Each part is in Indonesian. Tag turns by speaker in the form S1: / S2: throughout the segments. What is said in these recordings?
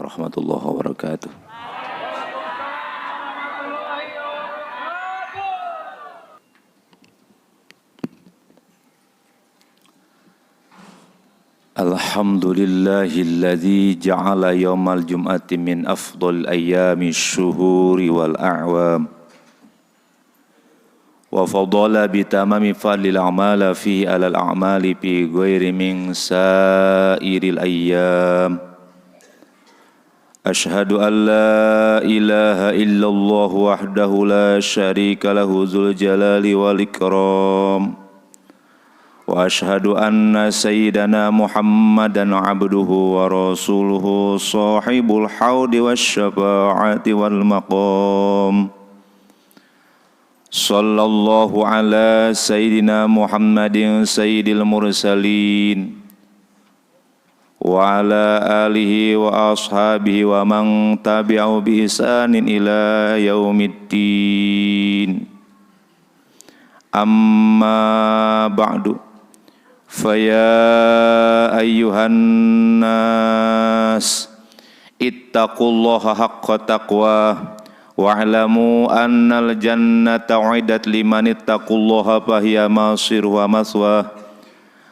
S1: warahmatullahi wabarakatuh. Alhamdulillahilladzi ja'ala yaumal jum'ati min afdal ayyami syuhuri wal a'wam wa fadala bitamami fadlil a'mala fihi alal a'mali bi ghairi min sairil ayyam. Ashhadu an la ilaha illallah wahdahu la syarika lahu dzul jalali wal ikram. Wa ashhadu anna sayyidana Muhammadan abduhu wa rasuluhu sahibul haudi wasyafa'ati wal maqam. Sallallahu ala sayyidina Muhammadin sayyidil mursalin wa ala alihi wa ashabihi wa man tabi'ahu bi ihsanin ila yaumiddin. Amma ba'du. Faya ayyuhan nas ittaqullaha haqqa taqwa wa'lamu annal jannata uiddat liman ittaqullaha fahiya masiru wa maswa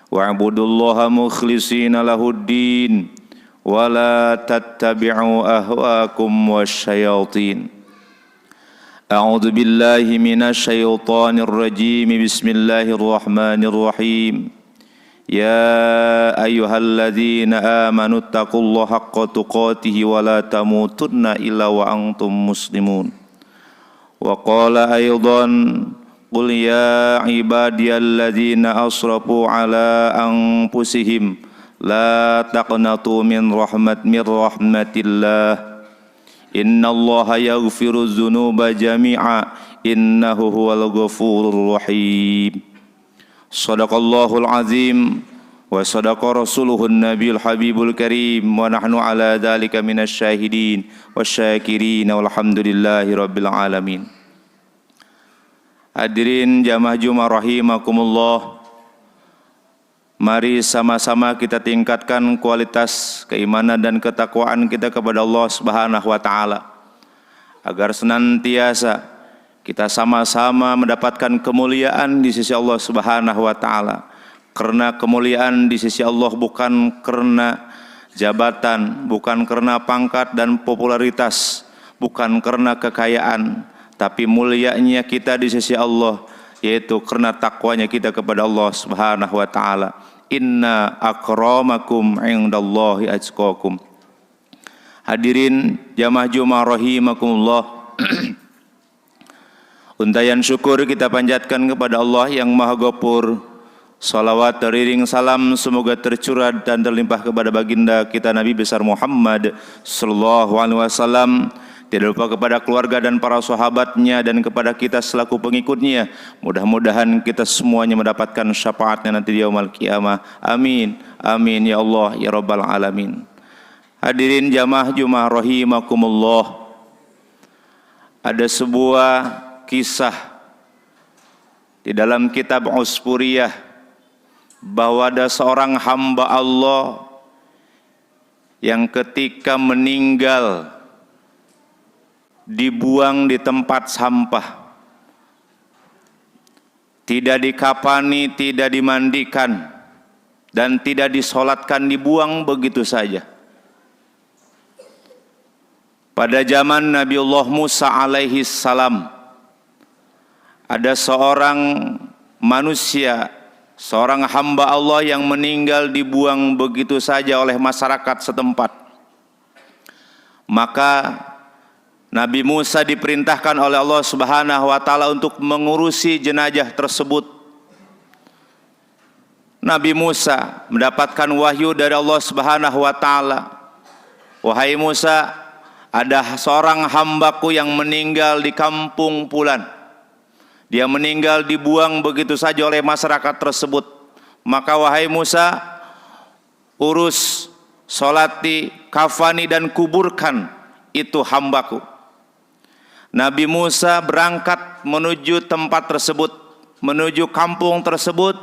S1: wa'budullaha mukhlishina lahuddin wa la tattabi'u ahwaakum wasyayatin. A'udzu billahi minasy syaithanir rajim. Bismillahirrahmanirrahim. Ya ayyuhalladzina amanu taqullaha haqqa tuqatih wa la tamutunna illa wa antum muslimun. Wa qala aydan qul ya ibadiyalladzina asrafu ala anfusihim la taqnatu min rahmatillah. Innallaha yaghfiru dzunuba jami'a innahu huwal ghafurur rahim. Shadaqallahul azim wa sadaqa rasuluhun nabiyul habibul karim wa nahnu ala dzalika minasy syahidin wasyakirin walhamdulillahi rabbil alamin. Hadirin jamaah Jumat rahimakumullah, mari sama-sama kita tingkatkan kualitas keimanan dan ketakwaan kita kepada Allah Subhanahu wa taala agar senantiasa kita sama-sama mendapatkan kemuliaan di sisi Allah Subhanahu wa taala. Karena kemuliaan di sisi Allah bukan karena jabatan, bukan karena pangkat dan popularitas, bukan karena kekayaan, tapi mulianya kita di sisi Allah yaitu karena takwanya kita kepada Allah Subhanahu wa taala. Inna akramakum indallahi atqakum. Hadirin jamaah Jumat rahimakumullah. Untayan syukur kita panjatkan kepada Allah yang Maha Ghafur. Salawat teriring salam semoga tercurah dan terlimpah kepada baginda kita Nabi besar Muhammad sallallahu alaihi wasallam. Tidak lupa kepada keluarga dan para sahabatnya dan kepada kita selaku pengikutnya. Mudah-mudahan kita semuanya mendapatkan syafaatnya nanti di yaumul qiyamah. Amin. Amin ya Allah ya rabbal alamin. Hadirin jamaah Jumat rahimakumullah. Ada sebuah kisah di dalam kitab Usfuriyah bahwa ada seorang hamba Allah yang ketika meninggal dibuang di tempat sampah, tidak dikafani, tidak dimandikan, dan tidak disolatkan, dibuang begitu saja. Pada zaman Nabiullah Musa alaihi salam, ada seorang manusia, seorang hamba Allah yang meninggal dibuang begitu saja oleh masyarakat setempat. Maka Nabi Musa diperintahkan oleh Allah Subhanahu wa taala untuk mengurusi jenazah tersebut. Nabi Musa mendapatkan wahyu dari Allah Subhanahu wa taala. Wahai Musa, ada seorang hambaku yang meninggal di kampung Pulan. Dia meninggal dibuang begitu saja oleh masyarakat tersebut. Maka wahai Musa, urus, solati, kafani dan kuburkan itu hambaku. Nabi Musa berangkat menuju tempat tersebut, menuju kampung tersebut.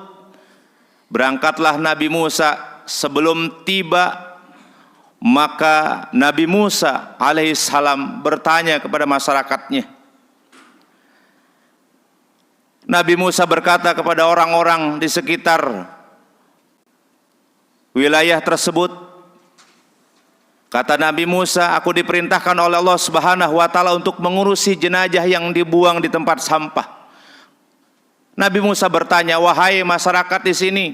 S1: Berangkatlah Nabi Musa. Sebelum tiba Maka Nabi Musa alaihissalam bertanya kepada masyarakatnya. Nabi Musa berkata kepada orang-orang di sekitar wilayah tersebut, kata Nabi Musa, aku diperintahkan oleh Allah Subhanahu wa taala untuk mengurusi jenazah yang dibuang di tempat sampah. Nabi Musa bertanya, wahai masyarakat di sini,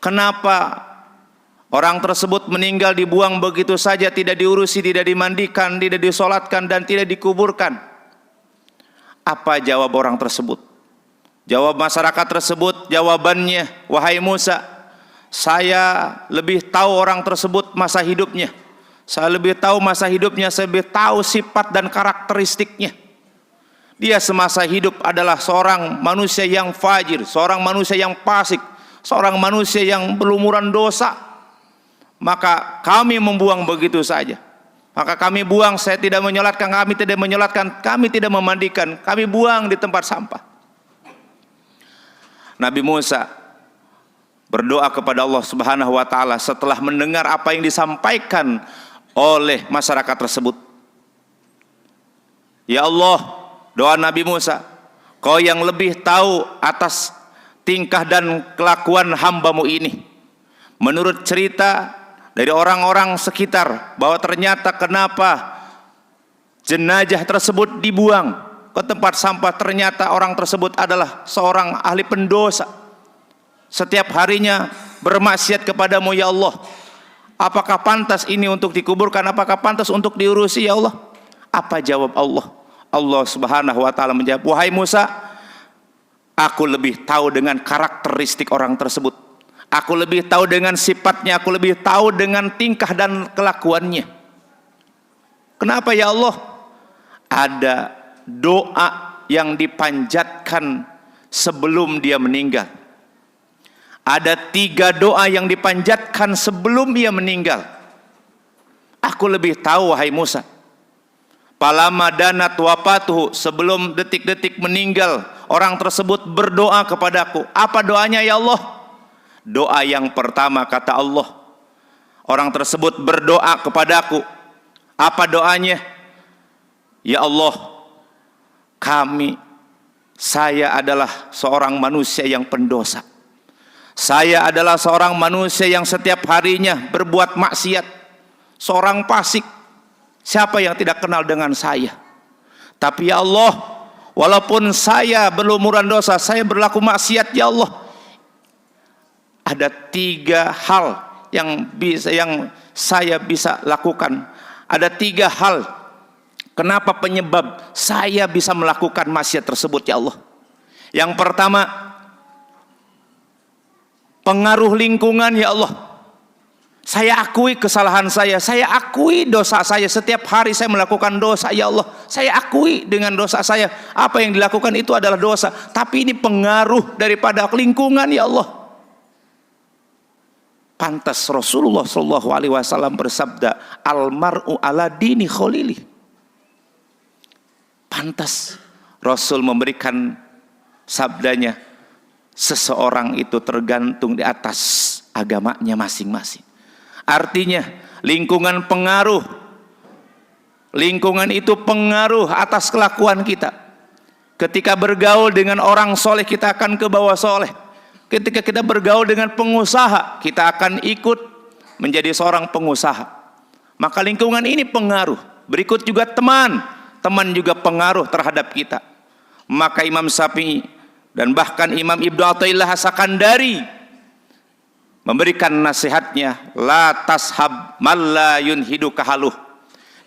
S1: kenapa orang tersebut meninggal dibuang begitu saja, tidak diurusi, tidak dimandikan, tidak disolatkan, dan tidak dikuburkan? Apa jawab orang tersebut? Jawab masyarakat tersebut, jawabannya, wahai Musa, saya lebih tahu orang tersebut masa hidupnya. Saya lebih tahu masa hidupnya, saya lebih tahu sifat dan karakteristiknya. Dia semasa hidup adalah seorang manusia yang fajir, seorang manusia yang fasik, seorang manusia yang berlumuran dosa. Maka kami membuang begitu saja. Maka kami buang, saya tidak menyolatkan, kami tidak memandikan, kami buang di tempat sampah. Nabi Musa berdoa kepada Allah Subhanahu wa taala setelah mendengar apa yang disampaikan oleh masyarakat tersebut. Ya Allah, doa Nabi Musa, Kau yang lebih tahu atas tingkah dan kelakuan hamba-Mu ini. Menurut cerita dari orang-orang sekitar bahwa ternyata kenapa jenazah tersebut dibuang ke tempat sampah, ternyata orang tersebut adalah seorang ahli pendosa. Setiap harinya bermaksiat kepadamu ya Allah. Apakah pantas ini untuk dikuburkan? Apakah pantas untuk diurusi ya Allah? Apa jawab Allah? Allah Subhanahu wa taala menjawab, wahai Musa, aku lebih tahu dengan karakteristik orang tersebut. Aku lebih tahu dengan sifatnya, aku lebih tahu dengan tingkah dan kelakuannya. Kenapa ya Allah? Ada doa yang dipanjatkan sebelum dia meninggal. Ada 3 doa yang dipanjatkan sebelum dia meninggal. Aku lebih tahu wahai Musa. Palama danat wafatuhu, sebelum detik-detik meninggal, orang tersebut berdoa kepadaku. Apa doanya ya Allah? Doa yang pertama kata Allah, orang tersebut berdoa kepadaku. Apa doanya? Ya Allah, saya adalah seorang manusia yang pendosa. Saya adalah seorang manusia yang setiap harinya berbuat maksiat. Seorang fasik. Siapa yang tidak kenal dengan saya? Tapi ya Allah, walaupun saya berlumuran dosa, saya berlaku maksiat ya Allah, ada 3 hal yang saya bisa lakukan. Ada 3 hal kenapa penyebab saya bisa melakukan maksiat tersebut ya Allah. Yang pertama, pengaruh lingkungan ya Allah. Saya akui kesalahan saya akui dosa saya. Setiap hari saya melakukan dosa ya Allah. Saya akui dengan dosa saya. Apa yang dilakukan itu adalah dosa. Tapi ini pengaruh daripada lingkungan ya Allah. Pantas Rasulullah SAW bersabda, almar'u ala dini kholili. Pantas Rasul memberikan sabdanya, seseorang itu tergantung di atas agamanya masing-masing. Artinya lingkungan pengaruh. Lingkungan itu pengaruh atas kelakuan kita. Ketika bergaul dengan orang soleh, kita akan ke bawah soleh. Ketika kita bergaul dengan pengusaha, kita akan ikut menjadi seorang pengusaha. Maka lingkungan ini pengaruh. Berikut juga teman. Teman juga pengaruh terhadap kita. Maka Imam Syafi'i dan bahkan Imam Ibnu Athaillah As-Sakandari memberikan nasihatnya, la tashab man la yunhidu kahaluh.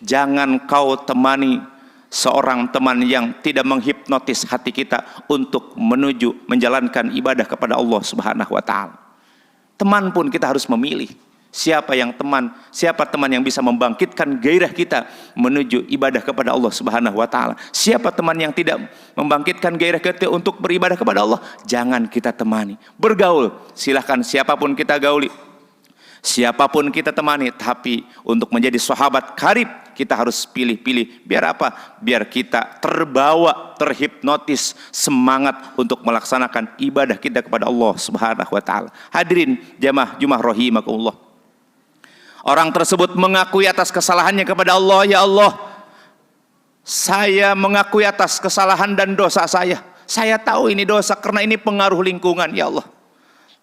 S1: Jangan kau temani seorang teman yang tidak menghipnotis hati kita untuk menuju menjalankan ibadah kepada Allah Subhanahu wa taala. Teman pun kita harus memilih. Siapa teman yang bisa membangkitkan gairah kita menuju ibadah kepada Allah Subhanahu wa taala. Siapa teman yang tidak membangkitkan gairah kita untuk beribadah kepada Allah, jangan kita temani. Bergaul, silahkan siapapun kita gauli, siapapun kita temani, tapi untuk menjadi sahabat karib kita harus pilih-pilih. Biar apa? Biar kita terbawa, terhipnotis semangat untuk melaksanakan ibadah kita kepada Allah Subhanahu wa taala. Hadirin jamaah Jumat rahimakumullah. Orang tersebut mengakui atas kesalahannya kepada Allah, ya Allah, saya mengakui atas kesalahan dan dosa saya. Saya tahu ini dosa karena ini pengaruh lingkungan, ya Allah.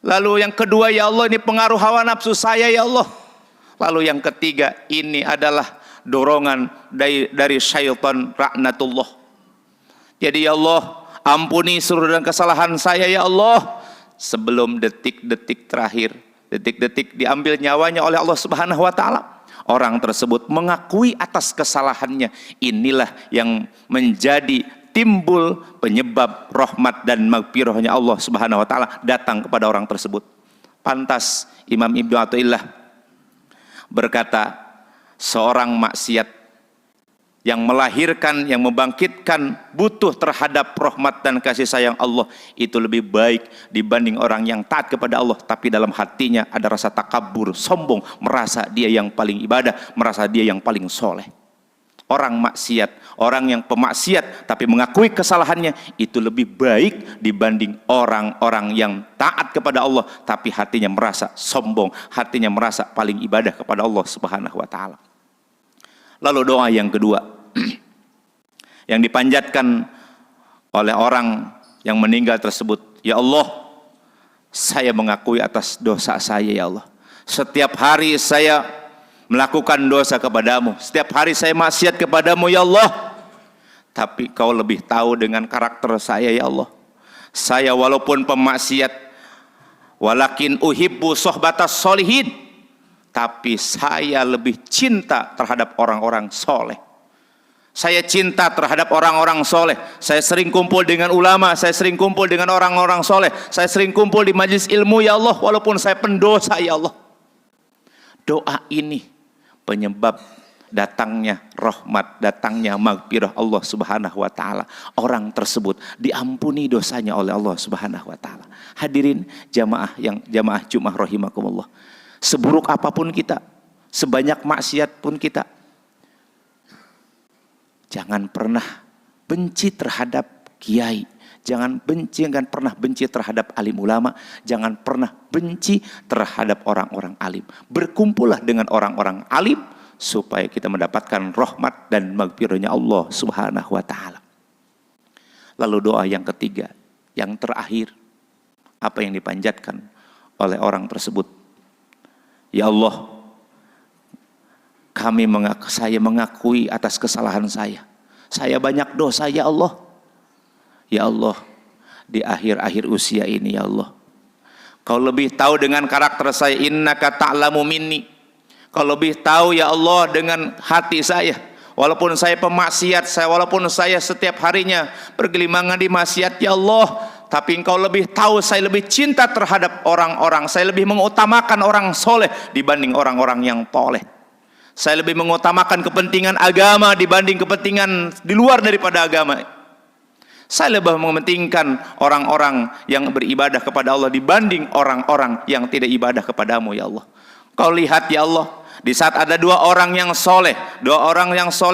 S1: Lalu yang kedua, ya Allah, ini pengaruh hawa nafsu saya, ya Allah. Lalu yang ketiga, ini adalah dorongan dari syaitan laknatullah. Jadi ya Allah, ampuni seluruh dan kesalahan saya, ya Allah. Sebelum detik-detik terakhir, detik-detik diambil nyawanya oleh Allah Subhanahu wa taala, orang tersebut mengakui atas kesalahannya. Inilah yang menjadi timbul penyebab rahmat dan maghfirahnya Allah Subhanahu wa taala datang kepada orang tersebut. Pantas Imam Ibnu Athaillah berkata, seorang maksiat yang melahirkan, yang membangkitkan butuh terhadap rahmat dan kasih sayang Allah itu lebih baik dibanding orang yang taat kepada Allah tapi dalam hatinya ada rasa takabur, sombong, merasa dia yang paling ibadah, merasa dia yang paling soleh. Orang maksiat, orang yang pemaksiat tapi mengakui kesalahannya itu lebih baik dibanding orang-orang yang taat kepada Allah tapi hatinya merasa sombong, hatinya merasa paling ibadah kepada Allah Subhanahu wa taala. Lalu doa yang kedua yang dipanjatkan oleh orang yang meninggal tersebut, ya Allah, saya mengakui atas dosa saya, ya Allah. Setiap hari saya melakukan dosa kepadamu, setiap hari saya maksiat kepadamu, ya Allah. Tapi kau lebih tahu dengan karakter saya, ya Allah. Saya walaupun pemaksiat, walakin uhibbu sohbatas solihin, tapi saya lebih cinta terhadap orang-orang soleh. Saya cinta terhadap orang-orang soleh. Saya sering kumpul dengan ulama, saya sering kumpul dengan orang-orang soleh, saya sering kumpul di majlis ilmu, ya Allah, walaupun saya pendosa, ya Allah. Doa ini penyebab datangnya rahmat, datangnya maghfirah Allah Subhanahu wa taala. Orang tersebut diampuni dosanya oleh Allah Subhanahu wa taala. Hadirin jamaah Jumat rahimakumullah. Seburuk apapun kita, sebanyak maksiat pun kita, jangan pernah benci terhadap kiai, jangan pernah benci terhadap alim ulama, jangan pernah benci terhadap orang-orang alim. Berkumpullah dengan orang-orang alim supaya kita mendapatkan rahmat dan maghfirahnya Allah Subhanahu wa taala. Lalu doa yang ketiga, yang terakhir, apa yang dipanjatkan oleh orang tersebut? Ya Allah, saya mengakui atas kesalahan saya. Saya banyak dosa, ya Allah. Ya Allah, di akhir-akhir usia ini, ya Allah, Kau lebih tahu dengan karakter saya. Innaka ta'lamu minni. Kau lebih tahu, ya Allah, dengan hati saya. Walaupun saya pemaksiat, walaupun saya setiap harinya bergelimangan di maksiat, ya Allah, tapi Engkau lebih tahu saya lebih cinta terhadap orang-orang. Saya lebih mengutamakan orang soleh dibanding orang-orang yang toleh. Saya lebih mengutamakan kepentingan agama dibanding kepentingan di luar daripada agama. Saya lebih mementingkan orang-orang yang beribadah kepada Allah dibanding orang-orang yang tidak ibadah kepadamu, ya Allah. Kau lihat, ya Allah, di saat ada dua orang yang soleh,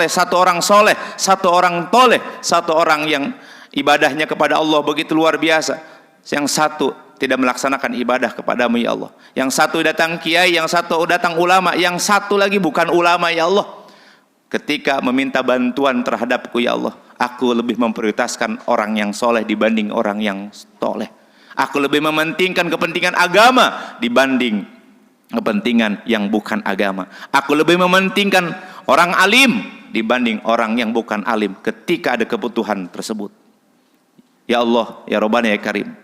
S1: satu orang soleh, satu orang toleh, satu orang yang ibadahnya kepada Allah begitu luar biasa. Yang satu tidak melaksanakan ibadah kepadamu, ya Allah. Yang satu datang kiai, yang satu datang ulama, yang satu lagi bukan ulama, ya Allah. Ketika meminta bantuan terhadapku, ya Allah, aku lebih memprioritaskan orang yang soleh dibanding orang yang toleh. Aku lebih mementingkan kepentingan agama dibanding kepentingan yang bukan agama. Aku lebih mementingkan orang alim dibanding orang yang bukan alim ketika ada kebutuhan tersebut. Ya Allah, ya Rabbana ya Karim,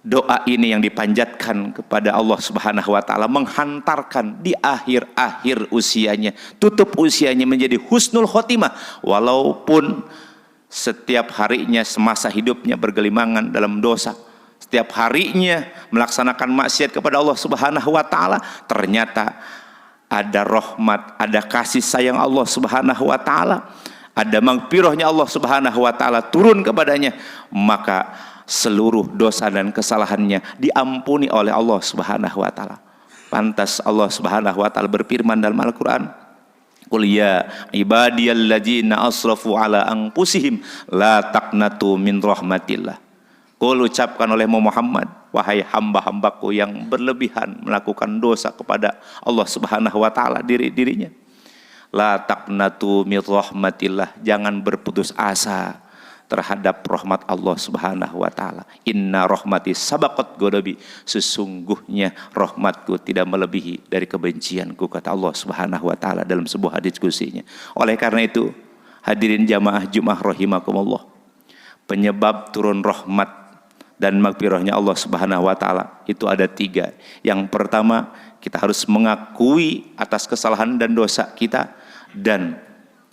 S1: doa ini yang dipanjatkan kepada Allah Subhanahu wa taala menghantarkan di akhir-akhir usianya, tutup usianya menjadi husnul khotimah, walaupun setiap harinya semasa hidupnya bergelimangan dalam dosa, setiap harinya melaksanakan maksiat kepada Allah Subhanahu wa taala. Ternyata ada rahmat, ada kasih sayang Allah Subhanahu wa taala, ada maghfirahnya Allah Subhanahu wa taala turun kepadanya, maka seluruh dosa dan kesalahannya diampuni oleh Allah Subhanahu wa taala. Pantas Allah Subhanahu wa taala berfirman dalam Al-Qur'an, "Qul ya ibadiyalladzina asrafu ala anfusihim la taqnatu min rahmatillah." Qul ucapkan oleh Muhammad, wahai hamba-hambaku yang berlebihan melakukan dosa kepada Allah Subhanahu wa taala dirinya. La taqnatu min rahmatillah, jangan berputus asa terhadap rahmat Allah Subhanahu wa taala. Inna rahmati sabaqat ghadabi, sesungguhnya rahmatku tidak melebihi dari kebencianku, kata Allah Subhanahu wa taala dalam sebuah hadis qudsinya. Oleh karena itu, hadirin jamaah Jumat rahimakumullah, penyebab turun rahmat dan maghfirahnya Allah Subhanahu wa taala itu ada 3. Yang pertama, kita harus mengakui atas kesalahan dan dosa kita, dan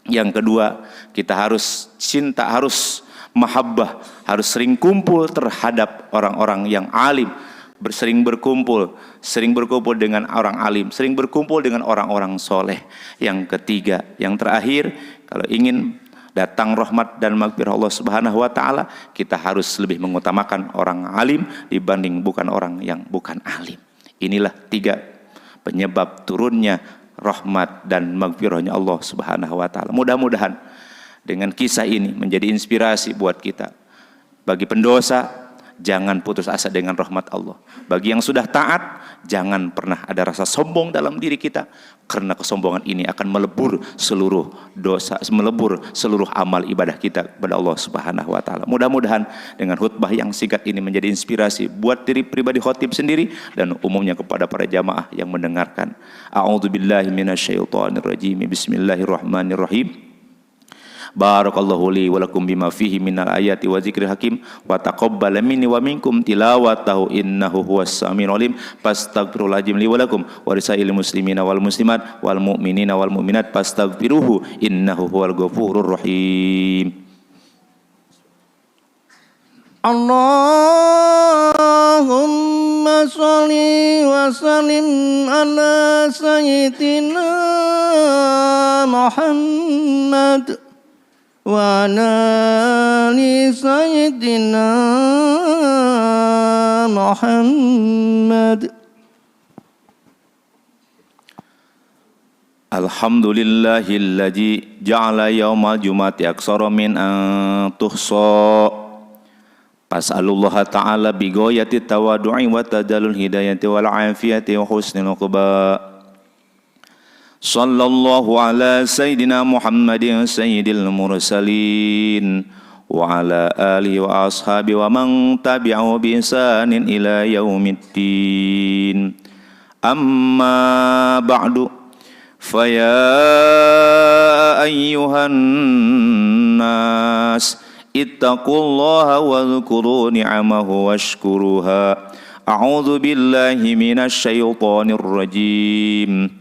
S1: yang kedua, kita harus cinta, harus mahabbah, harus sering kumpul terhadap orang-orang yang alim, sering berkumpul dengan orang alim, sering berkumpul dengan orang-orang soleh. Yang ketiga, yang terakhir, kalau ingin datang rahmat dan maghfirah Allah Subhanahu wa taala, kita harus lebih mengutamakan orang alim dibanding orang yang bukan alim. Inilah 3 penyebab turunnya rahmat dan maghfirahnya Allah Subhanahu wa taala. Mudah-mudahan dengan kisah ini menjadi inspirasi buat kita. Bagi pendosa, jangan putus asa dengan rahmat Allah. Bagi yang sudah taat, jangan pernah ada rasa sombong dalam diri kita, karena kesombongan ini akan melebur seluruh dosa, melebur seluruh amal ibadah kita kepada Allah Subhanahu wa taala. Mudah-mudahan dengan khutbah yang singkat ini menjadi inspirasi buat diri pribadi khotib sendiri dan umumnya kepada para jamaah yang mendengarkan. A'udzubillahi minasyaitonirrajim. Bismillahirrahmanirrahim. Barakallahu li wa lakum bima fihi minal ayati wa dzikril hakim wa taqabbal minni wa minkum tilawatahu innahu huwas samiul alim. Fastaghfirullahal li wa lakum wa lisairil muslimina wal muslimat wal mu'minina wal mu'minat fastaghfiruhu innahu huwal ghafurur rahim.
S2: Allahumma sholli wa sallim ala sayyidina Muhammad wa ala ali sayyidina Muhammad.
S1: Alhamdulillahilladzi ja'ala yaumal jum'ati aksara min an tuhsa. Fas'alullah ta'ala bi ghayati tawadu'i wa tadallul hidayati wal afiyati wa husnil uqba. Sallallahu ala sayyidina Muhammadin sayyidil mursalin wa ala alihi wa ashabi wa man tabi'ahu bi ihsanin ila yaumiddin. Amma ba'du, faya ayyuhan nas ittaqullaha wa dhkuru ni'amahu washkuruha. A'udzu billahi minasy syaithanir rajim.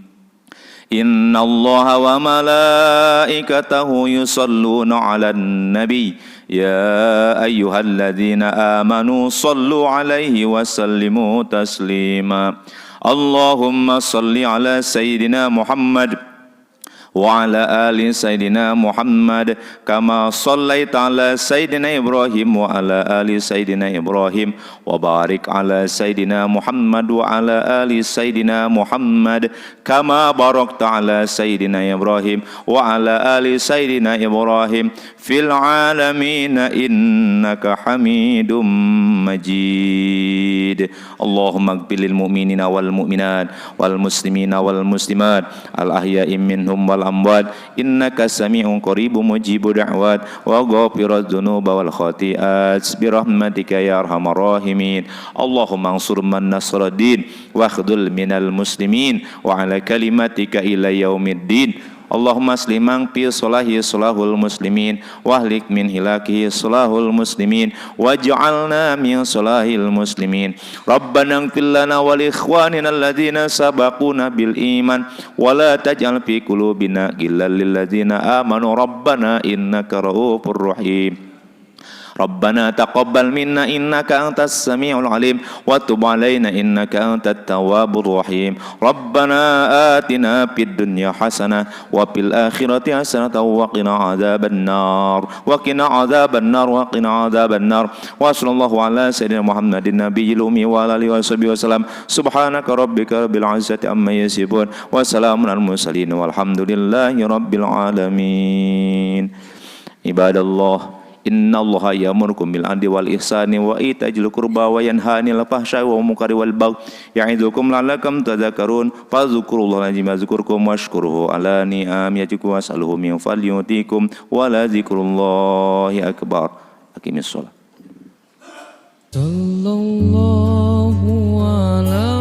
S1: Innallaha wa malaikatahu yusalluna 'alan nabi ya ayyuhalladzina amanu sallu 'alaihi wa sallimu taslima. Allahumma salli 'ala sayyidina Muhammad wa ala ali sayyidina Muhammad kama sallaita ala sayyidina Ibrahim wa ala ali sayyidina Ibrahim wa barik ala sayyidina Muhammad wa ala ali sayyidina Muhammad kama barakta ala sayyidina Ibrahim wa ala ali sayyidina Ibrahim fil alamin innaka Hamidum Majid. Allahumma ighfir lil mu'minina wal mu'minat wal muslimina wal muslimat al ahya'i minhum wal amwat innaka sami'un qaribun mujibud da'wat wa ghafiraz dzunuba wal khati'at bi rahmatika ya arhamar rahimin. Allahumma ansur man nasraddin wa khdhul minal muslimin wa ala kalimatika ila yaumiddin. Allahumma aslimang fi salahi salahul muslimin wahlik min hilakihi salahul muslimin waj'alna min salahil muslimin. Rabbana ighfir lana wa li ikhwanina alladhina sabaquna bil iman wa la taj'al fi qulubina ghillan lil ladzina amanu rabbana innaka ra'ufur rahim. Rabbana taqabbal minna innaka antas samiul alim wa tub alaina innaka antat tawwabur rahim. Rabbana atina fid dunya hasanah wa fil akhirati hasanah wa qina adzabannar wa qina adzabannar wa qina adzabannar. Wa sallallahu ala sayyidina Muhammadin nabiyil ummi wa ala alihi washabihi wasallam. Subhanaka rabbika rabbil izzati amma yasifun wa salamun al mursalin walhamdulillahi rabbil alamin. Ibadallah, Innallaha ya'murukum bil adli wal ihsani wa ita'i dzil qurba wa yanha 'anil fahsya'i wal munkari wal baghi ya'idukum la'allakum tadhakkarun fadhkurullaha azim yazkurkum washkuruhu ala ni'ami yajikum was'aluhu min fadli yutikum wa la dzikrullahi akbar. Aqimis shalah.
S2: Sallallahu ala